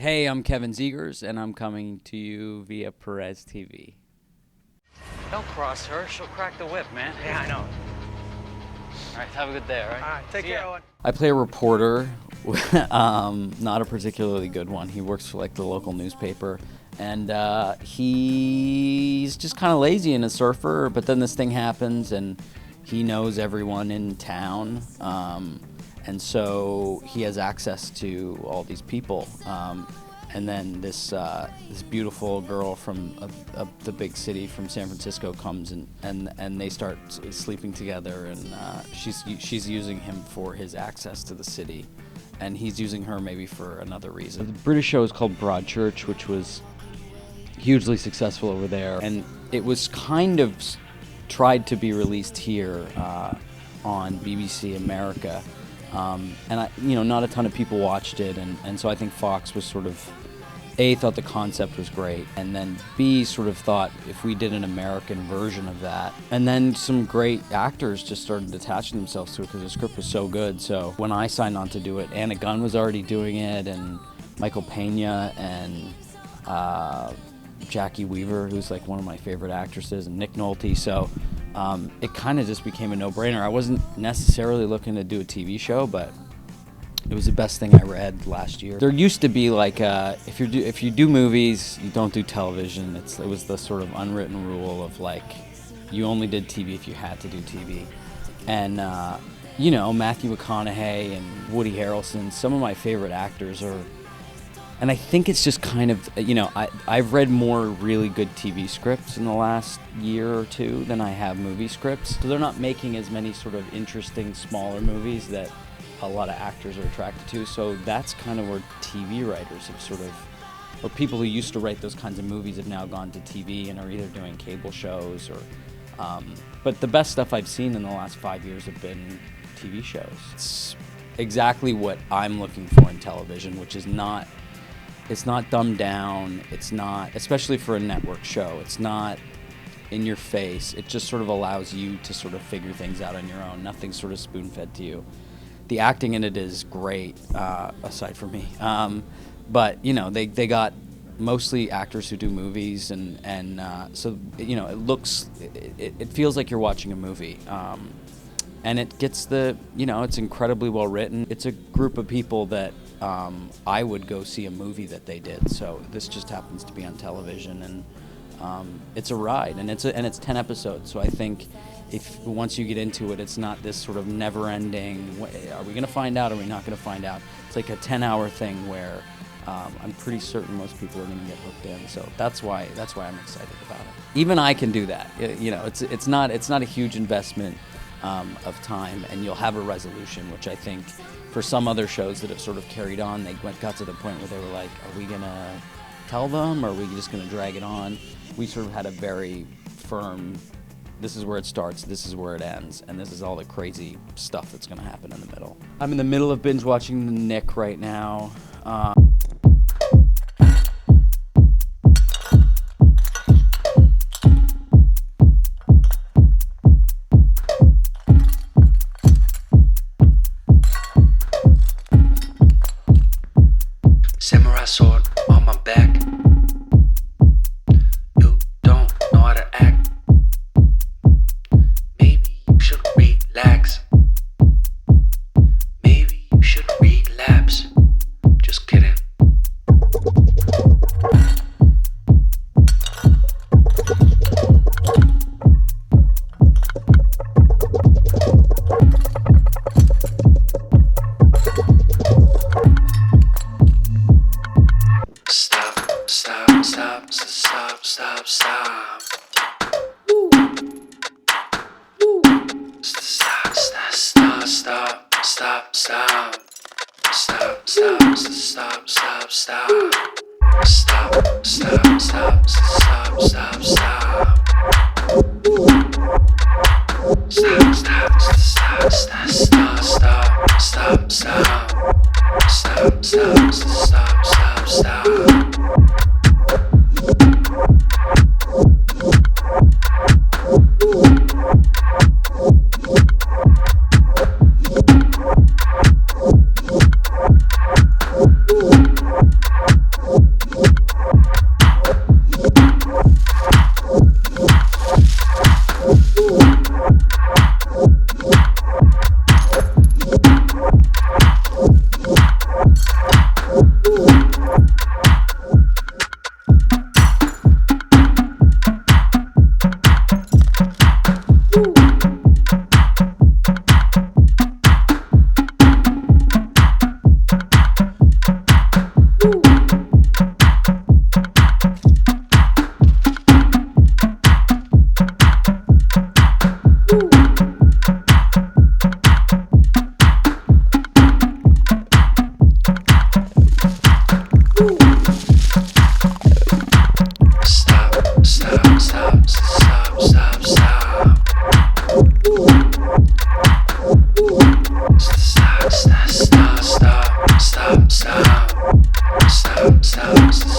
Hey, I'm Kevin Zegers, and I'm coming to you via Perez TV. Don't cross her. She'll crack the whip, man. Yeah, I know. All right, have a good day, all right? All right, take care, Owen. I play a reporter, not a particularly good one. He works for like the local newspaper, and he's just kind of lazy and a surfer, but then this thing happens, and he knows everyone in town, and so he has access to all these people. And then this beautiful girl from the big city from San Francisco comes and they start sleeping together, and she's using him for his access to the city, and he's using her maybe for another reason. The British show is called Broadchurch, which was hugely successful over there, and it was kind of tried to be released here on BBC America. And not a ton of people watched it, and so I think Fox was sort of, A, thought the concept was great, and then B, sort of thought if we did an American version of that. And then some great actors just started attaching themselves to it because the script was so good. So when I signed on to do it, Anna Gunn was already doing it, and Michael Pena, and Jackie Weaver, who's like one of my favorite actresses, and Nick Nolte. So it kind of just became a no-brainer. I wasn't necessarily looking to do a TV show, but it was the best thing I read last year. There used to be like if you do movies, you don't do television. It was the sort of unwritten rule of like you only did TV if you had to do TV. And Matthew McConaughey and Woody Harrelson, some of my favorite actors are. And I think it's just kind of, I've read more really good TV scripts in the last year or two than I have movie scripts. So they're not making as many sort of interesting, smaller movies that a lot of actors are attracted to. So that's kind of where TV writers have sort of, or people who used to write those kinds of movies have now gone to TV and are either doing cable shows or, but the best stuff I've seen in the last 5 years have been TV shows. It's exactly what I'm looking for in television, which is not, it's not dumbed down, it's not, especially for a network show, it's not in your face. It just sort of allows you to sort of figure things out on your own. Nothing's sort of spoon-fed to you. The acting in it is great, aside from me. But, they got mostly actors who do movies, and so, it feels like you're watching a movie. And it gets it's incredibly well written. It's a group of people that I would go see a movie that they did. So this just happens to be on television, and it's a ride, and it's 10 episodes. So I think if once you get into it, it's not this sort of never-ending. Are we going to find out? Are we not going to find out? It's like a 10-hour thing where I'm pretty certain most people are going to get hooked in. So that's why I'm excited about it. Even I can do that. It's not a huge investment of time, and you'll have a resolution, which I think for some other shows that have sort of carried on, they got to the point where they were like, are we gonna tell them, or are we just gonna drag it on? We sort of had a very firm, this is where it starts, this is where it ends, and this is all the crazy stuff that's gonna happen in the middle. I'm in the middle of binge watching The Nick right now. Samurai sword on my back. You don't know how to act. Maybe you should relax. Maybe you should relapse. Just kidding. Stop. Woo. Woo. Stop. sounds.